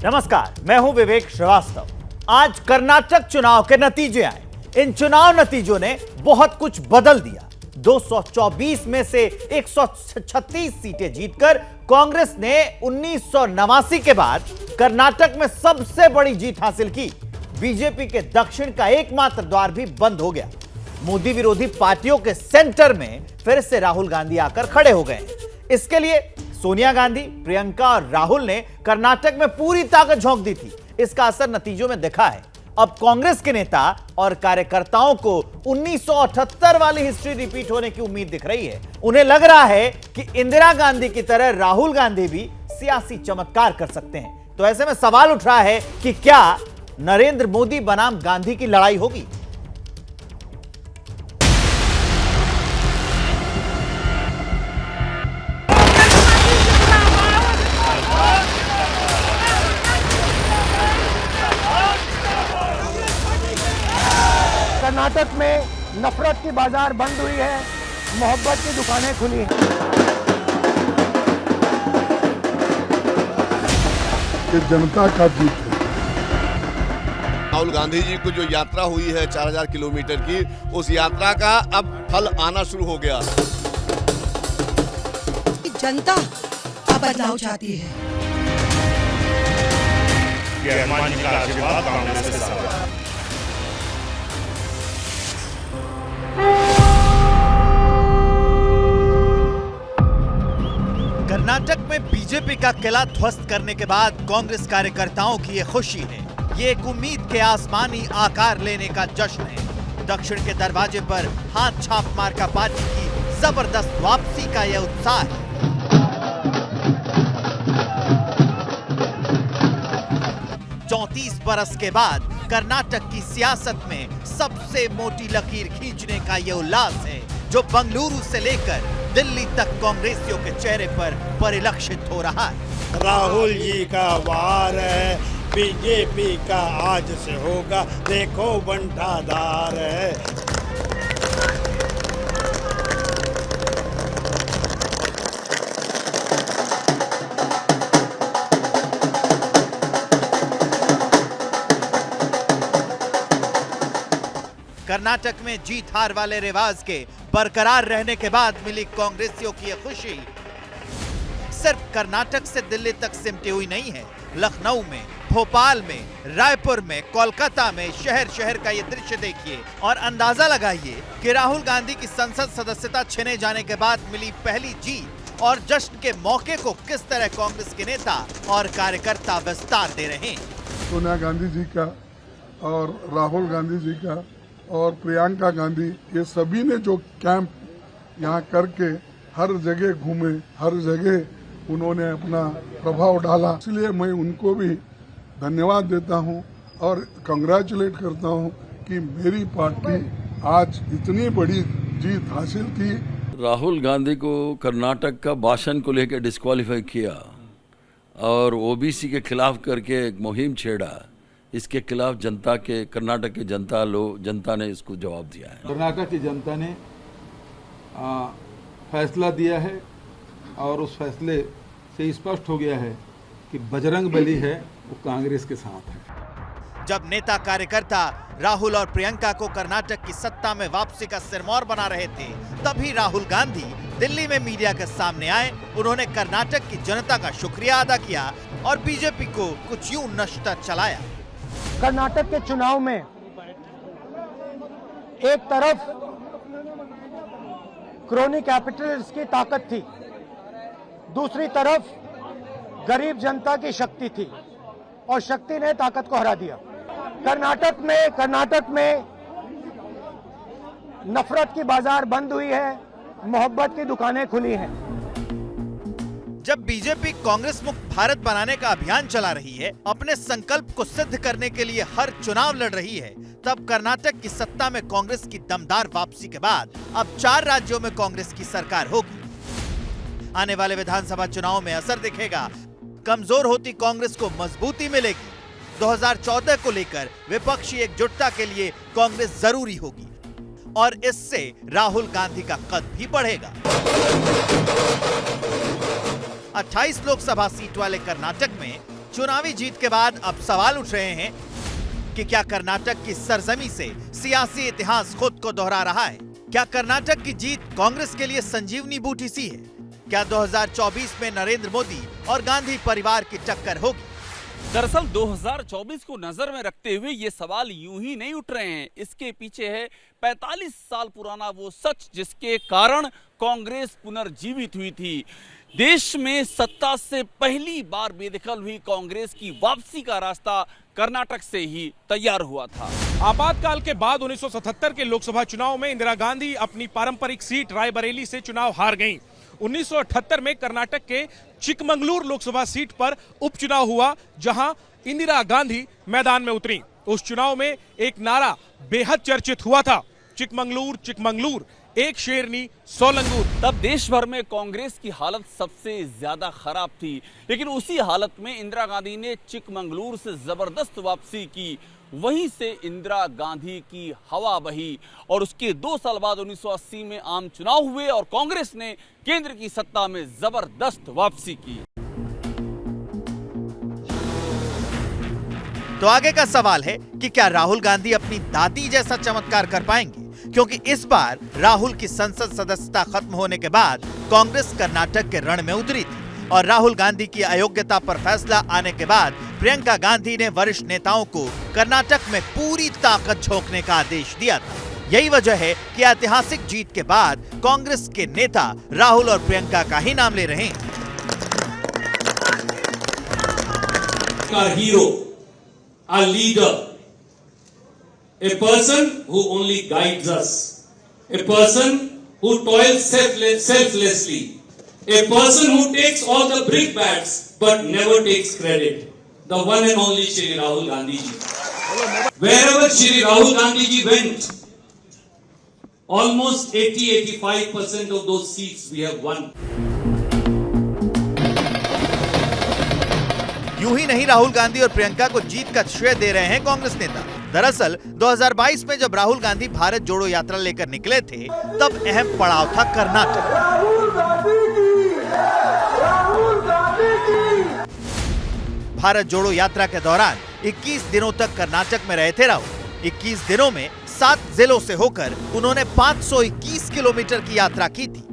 नमस्कार, मैं हूं विवेक श्रीवास्तव। आज कर्नाटक चुनाव के नतीजे आए। इन चुनाव नतीजों ने बहुत कुछ बदल दिया। 224 में से 136 सीटें जीतकर कांग्रेस ने 1989 के बाद कर्नाटक में सबसे बड़ी जीत हासिल की। बीजेपी के दक्षिण का एकमात्र द्वार भी बंद हो गया। मोदी विरोधी पार्टियों के सेंटर में फिर से राहुल गांधी आकर खड़े हो गए। इसके लिए सोनिया गांधी, प्रियंका और राहुल ने कर्नाटक में पूरी ताकत झोंक दी थी। इसका असर नतीजों में दिखा है। अब कांग्रेस के नेता और कार्यकर्ताओं को 1978 वाली हिस्ट्री रिपीट होने की उम्मीद दिख रही है। उन्हें लग रहा है कि इंदिरा गांधी की तरह राहुल गांधी भी सियासी चमत्कार कर सकते हैं। तो ऐसे में सवाल उठ रहा है कि क्या नरेंद्र मोदी बनाम गांधी की लड़ाई होगी? कर्नाटक में नफरत की बाजार बंद हुई है, मोहब्बत की दुकानें खुली हैं। ये जनता का जीत है। राहुल गांधी जी को जो यात्रा हुई है 4000 किलोमीटर की, उस यात्रा का अब फल आना शुरू हो गया। जनता का बदलाव चाहती है। कर्नाटक में बीजेपी का किला ध्वस्त करने के बाद कांग्रेस कार्यकर्ताओं की ये खुशी है। ये एक उम्मीद के आसमानी आकार लेने का जश्न है। दक्षिण के दरवाजे पर हाथ छाप मार्का पार्टी की जबरदस्त वापसी का यह उत्साह है। बरस के बाद कर्नाटक की सियासत में सबसे मोटी लकीर खींचने का यह उल्लास है, जो बंगलुरु से लेकर दिल्ली तक कांग्रेसियों के चेहरे पर परिलक्षित हो रहा है। राहुल जी का वार है, बीजेपी का आज से होगा, देखो बंटाधार है। कर्नाटक में जीत हार वाले रिवाज के बरकरार रहने के बाद मिली कांग्रेसियों की यह खुशी सिर्फ कर्नाटक से दिल्ली तक सिमटी हुई नहीं है। लखनऊ में, भोपाल में, रायपुर में, कोलकाता में शहर शहर का ये दृश्य देखिए और अंदाजा लगाइए कि राहुल गांधी की संसद सदस्यता छिने जाने के बाद मिली पहली जीत और जश्न के मौके को किस तरह कांग्रेस के नेता और कार्यकर्ता विस्तार दे रहे हैं। सोनिया गांधी जी का और राहुल गांधी जी का और प्रियंका गांधी, ये सभी ने जो कैंप यहाँ करके हर जगह घूमे, हर जगह उन्होंने अपना प्रभाव डाला, इसलिए मैं उनको भी धन्यवाद देता हूँ और कंग्रेचुलेट करता हूँ कि मेरी पार्टी आज इतनी बड़ी जीत हासिल की। राहुल गांधी को कर्नाटक का भाषण को लेकर डिस्क्वालीफाई किया और ओबीसी के खिलाफ करके एक मुहिम छेड़ा। इसके खिलाफ जनता के, कर्नाटक की जनता ने इसको जवाब दिया है। कर्नाटक की जनता ने फैसला दिया है और उस फैसले से स्पष्ट हो गया है कि बजरंग बली है वो कांग्रेस के साथ है। जब नेता कार्यकर्ता राहुल और प्रियंका को कर्नाटक की सत्ता में वापसी का सिरमौर बना रहे थे, तभी राहुल गांधी दिल्ली में मीडिया के सामने आए। उन्होंने कर्नाटक की जनता का शुक्रिया अदा किया और बीजेपी को कुछ यूं नश्तर चलाया। कर्नाटक के चुनाव में एक तरफ क्रोनी कैपिटलिस्ट की ताकत थी, दूसरी तरफ गरीब जनता की शक्ति थी और शक्ति ने ताकत को हरा दिया। कर्नाटक में नफरत की बाजार बंद हुई है, मोहब्बत की दुकानें खुली हैं। जब बीजेपी कांग्रेस मुक्त भारत बनाने का अभियान चला रही है, अपने संकल्प को सिद्ध करने के लिए हर चुनाव लड़ रही है, तब कर्नाटक की सत्ता में कांग्रेस की दमदार वापसी के बाद अब 4 राज्यों में कांग्रेस की सरकार होगी। आने वाले विधानसभा चुनाव में असर दिखेगा। कमजोर होती कांग्रेस को मजबूती मिलेगी। 2014 को लेकर विपक्षी एकजुटता के लिए कांग्रेस जरूरी होगी और इससे राहुल गांधी का कद भी बढ़ेगा। 28 लोकसभा सीट वाले कर्नाटक में चुनावी जीत के बाद अब सवाल उठ रहे हैं कि क्या कर्नाटक की सरजमी से सियासी इतिहास खुद को दोहरा रहा है? क्या कर्नाटक की जीत कांग्रेस के लिए संजीवनी बूटी सी है? क्या 2024 में नरेंद्र मोदी और गांधी परिवार की टक्कर होगी? दरअसल 2024 को नजर में रखते हुए ये सवाल यूं ही नहीं उठ रहे हैं। इसके पीछे है 45 साल पुराना वो सच जिसके कारण कांग्रेस पुनर्जीवित हुई थी। देश में सत्ता से पहली बार बेदखल हुई कांग्रेस की वापसी का रास्ता कर्नाटक से ही तैयार हुआ था। आपातकाल के बाद 1977 के लोकसभा चुनाव में इंदिरा गांधी अपनी पारंपरिक सीट रायबरेली से चुनाव हार गईं। 1978 में कर्नाटक के चिकमंगलूर लोकसभा सीट पर उपचुनाव हुआ, जहां इंदिरा गांधी मैदान में उतरी। उस चुनाव में एक नारा बेहद चर्चित हुआ था, चिकमंगलूर चिकमंगलूर, एक शेरनी 100 लंगूर। तब देश भर में कांग्रेस की हालत सबसे ज्यादा खराब थी, लेकिन उसी हालत में इंदिरा गांधी ने चिकमंगलूर से जबरदस्त वापसी की। वहीं से इंदिरा गांधी की हवा बही और उसके 2 साल बाद 1980 में आम चुनाव हुए और कांग्रेस ने केंद्र की सत्ता में जबरदस्त वापसी की। तो आगे का सवाल है कि क्या राहुल गांधी अपनी दादी जैसा चमत्कार कर पाएंगे? क्योंकि इस बार राहुल की संसद सदस्यता खत्म होने के बाद कांग्रेस कर्नाटक के रण में उतरी थी और राहुल गांधी की अयोग्यता पर फैसला आने के बाद प्रियंका गांधी ने वरिष्ठ नेताओं को कर्नाटक में पूरी ताकत झोंकने का आदेश दिया था। यही वजह है कि ऐतिहासिक जीत के बाद कांग्रेस के नेता राहुल और प्रियंका का ही नाम ले रहे हैं। Our hero, our leader, a person who only guides us, a person who toils selflessly, a person who takes all the brickbats but never takes credit, the one and only Shri Rahul Gandhi ji. Wherever Shri Rahul Gandhi ji went, almost 80-85% of those seats we have won. यूं ही नहीं राहुल गांधी और प्रियंका को जीत का श्रेय दे रहे हैं कांग्रेस नेता। दरअसल 2022 में जब राहुल गांधी भारत जोड़ो यात्रा लेकर निकले थे, तब अहम पड़ाव था कर्नाटक। भारत जोड़ो यात्रा के दौरान 21 दिनों तक कर्नाटक में रहे थे राहुल। 21 दिनों में 7 जिलों से होकर उन्होंने 521 किलोमीटर की यात्रा की थी।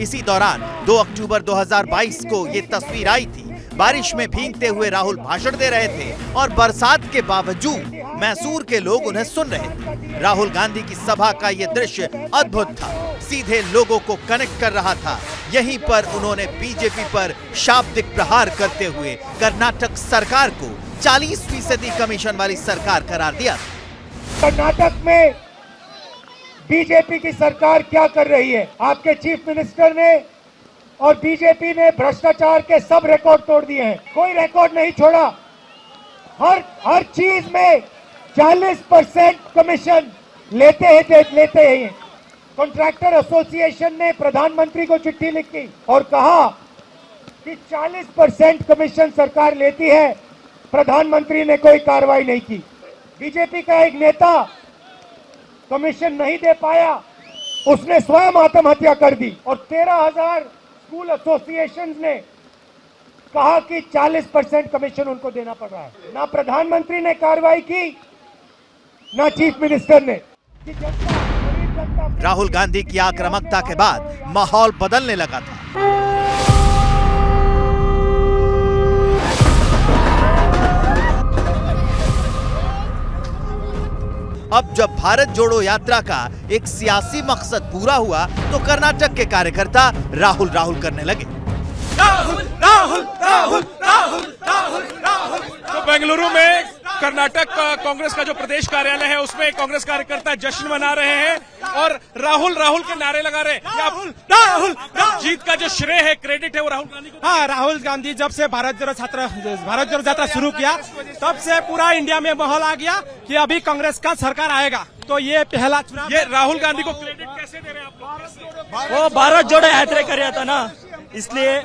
इसी दौरान 2 अक्टूबर 2022 को ये तस्वीर आई थी। बारिश में भीगते हुए राहुल भाषण दे रहे थे और बरसात के बावजूद मैसूर के लोग उन्हें सुन रहे थे। राहुल गांधी की सभा का ये दृश्य अद्भुत था, सीधे लोगों को कनेक्ट कर रहा था। यहीं पर उन्होंने बीजेपी पर शाब्दिक प्रहार करते हुए कर्नाटक सरकार को 40% कमीशन वाली सरकार करार दिया। कर्नाटक में बीजेपी की सरकार क्या कर रही है? आपके चीफ मिनिस्टर ने और बीजेपी ने भ्रष्टाचार के सब रिकॉर्ड तोड़ दिए हैं, कोई रिकॉर्ड नहीं छोड़ा। हर चीज में 40% कमीशन लेते हैं। कॉन्ट्रैक्टर एसोसिएशन ने प्रधानमंत्री को चिट्ठी लिखी और कहा कि 40% कमीशन सरकार लेती है, प्रधानमंत्री ने कोई कार्रवाई नहीं की। बीजेपी का एक नेता कमीशन नहीं दे पाया, उसने स्वयं आत्महत्या कर दी और 13,000 स्कूल एसोसिएशन ने कहा कि 40% कमीशन उनको देना पड़ रहा है। ना प्रधानमंत्री ने कार्रवाई की, ना चीफ मिनिस्टर ने। राहुल गांधी की आक्रामकता के बाद माहौल बदलने लगा था। अब जब भारत जोड़ो यात्रा का एक सियासी मकसद पूरा हुआ तो कर्नाटक के कार्यकर्ता राहुल राहुल करने लगे। राहुल राहुल राहुल राहुल राहुल राहुल। तो बेंगलुरु में कर्नाटक कांग्रेस का जो प्रदेश कार्यालय है उसमें कांग्रेस कार्यकर्ता जश्न मना रहे हैं और राहुल राहुल के नारे लगा रहे हैं। राहुल राहुल जीत का जो श्रेय है, क्रेडिट है वो राहुल गांधी को। हाँ, राहुल गांधी जब से भारत जोड़ो यात्रा शुरू किया तब से पूरा इंडिया में माहौल आ गया कि अभी कांग्रेस का सरकार आएगा। तो ये पहला चुनाव। ये राहुल गांधी को क्रेडिट कैसे दे रहे हैं आप लोग? वो भारत जोड़ो यात्रा कर रहा था ना, इसलिए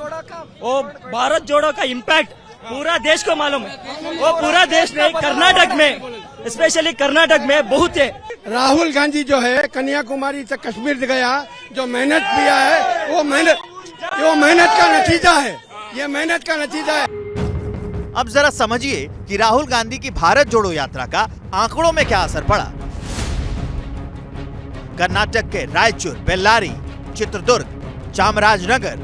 वो भारत जोड़ो का इम्पैक्ट पूरा देश को मालूम है। वो पूरा देश नहीं, कर्नाटक में, स्पेशली कर्नाटक में बहुत है। राहुल गांधी जो है कन्याकुमारी से कश्मीर गया, जो मेहनत किया है वो मेहनत का नतीजा है। ये मेहनत का नतीजा है। अब जरा समझिए कि राहुल गांधी की भारत जोड़ो यात्रा का आंकड़ों में क्या असर पड़ा। कर्नाटक के रायचूर, बेल्लारी, चित्रदुर्ग, चामराजनगर,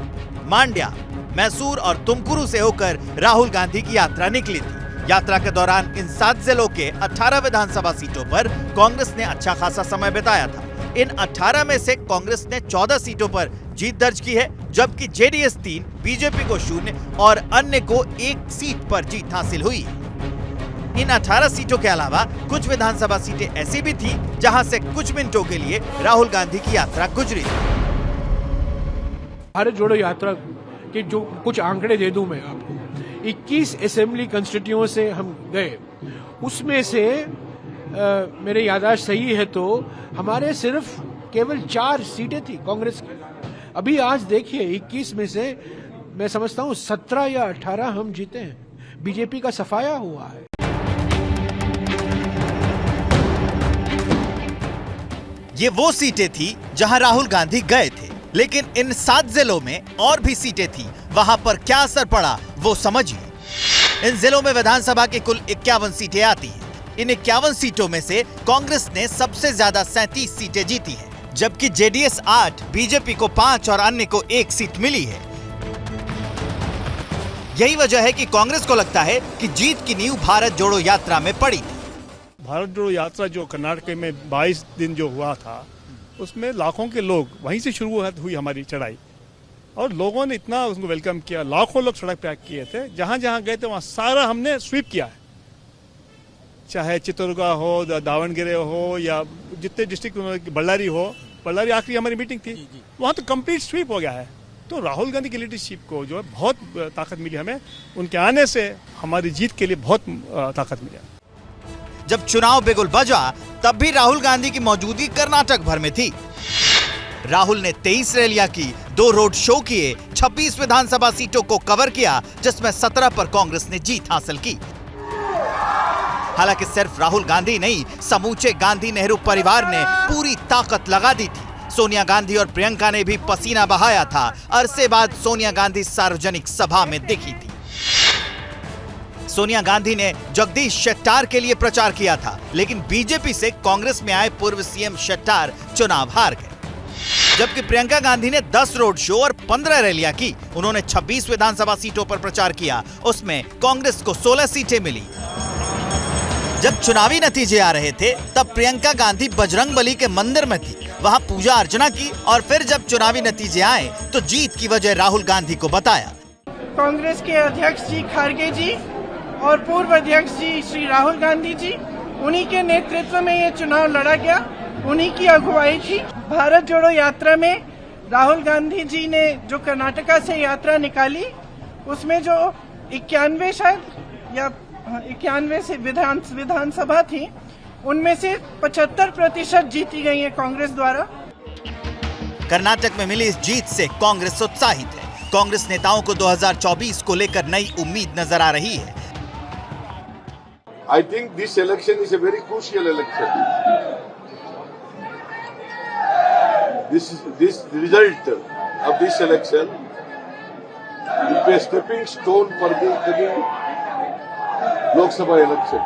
मांड्या, मैसूर और तुमकुरू से होकर राहुल गांधी की यात्रा निकली थी। यात्रा के दौरान इन 7 जिलों के 18 विधानसभा सीटों पर कांग्रेस ने अच्छा खासा समय बिताया था। इन 18 में से कांग्रेस ने 14 सीटों पर जीत दर्ज की है, जबकि जेडीएस 3, बीजेपी को 0 और अन्य को 1 सीट पर जीत हासिल हुई है। इन 18 सीटों के अलावा कुछ विधानसभा सीटें ऐसी भी थी जहां से कुछ मिनटों के लिए राहुल गांधी की यात्रा गुजरी थी। भारत जोड़ो यात्रा के जो कुछ आंकड़े दे दूं मैं आपको। 21 असेंबली कंस्टिट्यूएंसी से हम गए, उसमें से मेरे याददाश्त सही है तो हमारे सिर्फ केवल 4 सीटें थी कांग्रेस की। अभी आज देखिए 21 में से मैं समझता हूं 17 या 18 हम जीते हैं। बीजेपी का सफाया हुआ है। ये वो सीटें थी जहां राहुल गांधी गए थे, लेकिन इन 7 जिलों में और भी सीटें थी। वहां पर क्या असर पड़ा वो समझिए। इन जिलों में विधानसभा की कुल 51 सीटें आती हैं। इन 51 सीटों में से कांग्रेस ने सबसे ज्यादा 37 सीटें जीती हैं, जबकि जेडीएस 8, बीजेपी को 5 और अन्य को 1 सीट मिली है। यही वजह है कि कांग्रेस को लगता है कि जीत की नींव भारत जोड़ो यात्रा में पड़ी थी। भारत जोड़ो यात्रा जो कर्नाटक में 22 दिन जो हुआ था, उसमें लाखों के लोग, वहीं से शुरुआत हुई हमारी चढ़ाई, और लोगों ने इतना उसको वेलकम किया। लाखों लोग सड़क पे किए थे, जहां जहां गए थे वहां सारा हमने स्वीप किया है। चाहे चित्तौड़गढ़ हो, दावणगेरे हो, या जितने डिस्ट्रिक्ट, बल्लारी हो, बल्लारी आखिरी हमारी मीटिंग थी, वहां तो कंप्लीट स्वीप हो गया है। तो राहुल गांधी की लीडरशिप को जो है बहुत ताकत मिली हमें, उनके आने से हमारी जीत के लिए बहुत ताकत मिली। जब चुनाव बिगुल बजा तब भी राहुल गांधी की मौजूदगी कर्नाटक भर में थी। राहुल ने 23 रैलियां की, 2 रोड शो किए, 26 विधानसभा सीटों को कवर किया, जिसमें 17 पर कांग्रेस ने जीत हासिल की। हालांकि सिर्फ राहुल गांधी नहीं, समूचे गांधी नेहरू परिवार ने पूरी ताकत लगा दी थी। सोनिया गांधी और प्रियंका ने भी पसीना बहाया था। अरसे बाद सोनिया गांधी सार्वजनिक सभा में दिखी थी। सोनिया गांधी ने जगदीश शेट्टार के लिए प्रचार किया था, लेकिन बीजेपी से कांग्रेस में आए पूर्व सीएम शेट्टार चुनाव हार गए। जबकि प्रियंका गांधी ने 10 रोड शो और 15 रैलियां की। उन्होंने 26 विधानसभा सीटों पर प्रचार किया, उसमें कांग्रेस को 16 सीटें मिली। जब चुनावी नतीजे आ रहे थे तब प्रियंका गांधी बजरंगबली के मंदिर में थी, वहां पूजा अर्चना की, और फिर जब चुनावी नतीजे आए तो जीत की वजह राहुल गांधी को बताया। कांग्रेस के अध्यक्ष जी खड़गे जी और पूर्व अध्यक्ष जी श्री राहुल गांधी जी, उन्हीं के नेतृत्व में ये चुनाव लड़ा गया, उन्हीं की अगुवाई थी। भारत जोड़ो यात्रा में राहुल गांधी जी ने जो कर्नाटका से यात्रा निकाली, उसमें जो 91 शायद या 91 से विधानसभा थी, उनमें से 75% जीती गई है कांग्रेस द्वारा। कर्नाटक में मिली इस जीत से कांग्रेस उत्साहित है। कांग्रेस नेताओं को 2024 को लेकर नई उम्मीद नजर आ रही है। I think this election is a very crucial election. This result of this election will be a stepping stone for the coming Lok Sabha election.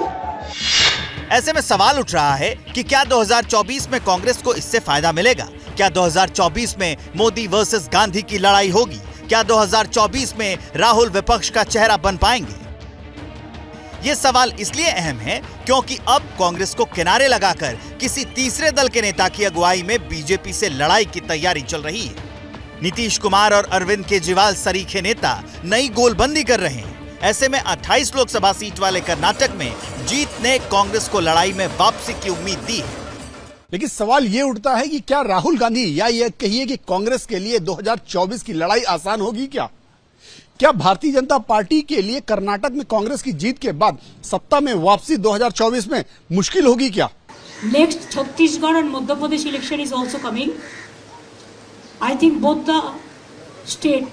ऐसे में सवाल उठ रहा है कि क्या 2024 में कांग्रेस को इससे फायदा मिलेगा? क्या 2024 में मोदी वर्सेस गांधी की लड़ाई होगी? क्या 2024 में राहुल विपक्ष का चेहरा बन पाएंगे? ये सवाल इसलिए अहम है क्योंकि अब कांग्रेस को किनारे लगाकर किसी तीसरे दल के नेता की अगुवाई में बीजेपी से लड़ाई की तैयारी चल रही है। नीतीश कुमार और अरविंद केजरीवाल सरीखे नेता नई गोलबंदी कर रहे हैं। ऐसे में 28 लोकसभा सीट वाले कर्नाटक में जीत ने कांग्रेस को लड़ाई में वापसी की उम्मीद दी है। लेकिन सवाल ये उठता है कि क्या राहुल गांधी या ये कहिए कि कांग्रेस के लिए 2024 की लड़ाई आसान होगी? क्या भारतीय जनता पार्टी के लिए कर्नाटक में कांग्रेस की जीत के बाद सत्ता में वापसी 2024 में मुश्किल होगी क्या? Next Chhattisgarh and Madhya Pradesh election is also coming. I think both the state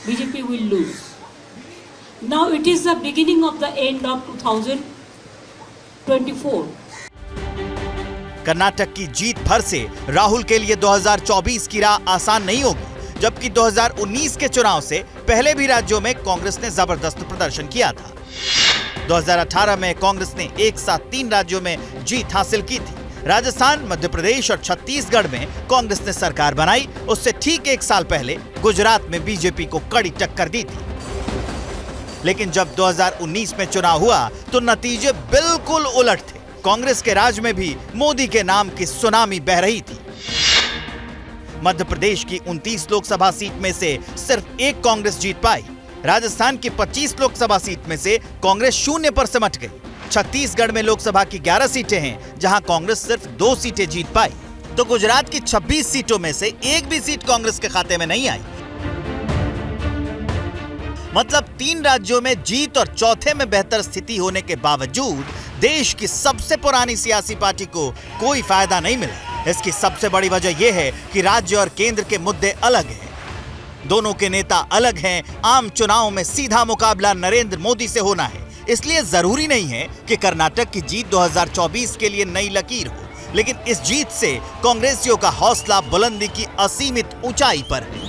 BJP will lose. Now it is the beginning of the end of 2024. Karnataka की जीत भर से राहुल के लिए 2024 की राह आसान नहीं होगी। जबकि 2019 के चुनाव से पहले भी राज्यों में कांग्रेस ने जबरदस्त प्रदर्शन किया था। 2018 में कांग्रेस ने एक साथ 3 राज्यों में जीत हासिल की थी। राजस्थान, मध्य प्रदेश और छत्तीसगढ़ में कांग्रेस ने सरकार बनाई। उससे ठीक 1 साल पहले गुजरात में बीजेपी को कड़ी टक्कर दी थी। लेकिन जब 2019 में चुनाव हुआ तो नतीजे बिल्कुल उलट थे। कांग्रेस के राज में भी मोदी के नाम की सुनामी बह रही थी। मध्य प्रदेश की 29 लोकसभा सीट में से सिर्फ 1 कांग्रेस जीत पाई। राजस्थान की 25 लोकसभा सीट में से कांग्रेस 0 पर सिमट गई। छत्तीसगढ़ में लोकसभा की 11 सीटें हैं, जहां कांग्रेस सिर्फ 2 सीटें जीत पाई। तो गुजरात की 26 सीटों में से एक भी सीट कांग्रेस के खाते में नहीं आई। मतलब 3 राज्यों में जीत और चौथे में बेहतर स्थिति होने के बावजूद देश की सबसे पुरानी सियासी पार्टी को कोई फायदा नहीं मिला। इसकी सबसे बड़ी वजह यह है कि राज्य और केंद्र के मुद्दे अलग हैं। दोनों के नेता अलग हैं। आम चुनाव में सीधा मुकाबला नरेंद्र मोदी से होना है, इसलिए जरूरी नहीं है कि कर्नाटक की जीत 2024 के लिए नई लकीर हो, लेकिन इस जीत से कांग्रेसियों का हौसला बुलंदी की असीमित ऊंचाई पर है।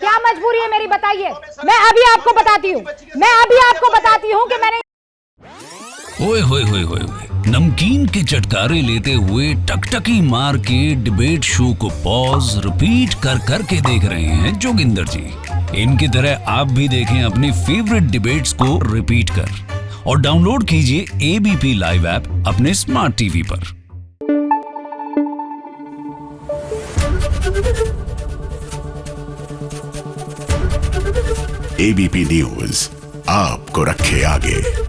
क्या मजबूरी है मेरी, बताइए। मैं अभी आपको बताती हूँ कि मैंने ओए होए होए होए नमकीन के चटकारे लेते हुए टकटकी मार के डिबेट शो को पॉज रिपीट कर करके देख रहे हैं जोगिंदर जी। इनकी तरह आप भी देखें अपने फेवरेट डिबेट्स को रिपीट कर और डाउनलोड कीजिए एबीपी लाइव ऐप अपने स्मार्ट टीवी पर। एबीपी न्यूज आपको रखे आगे।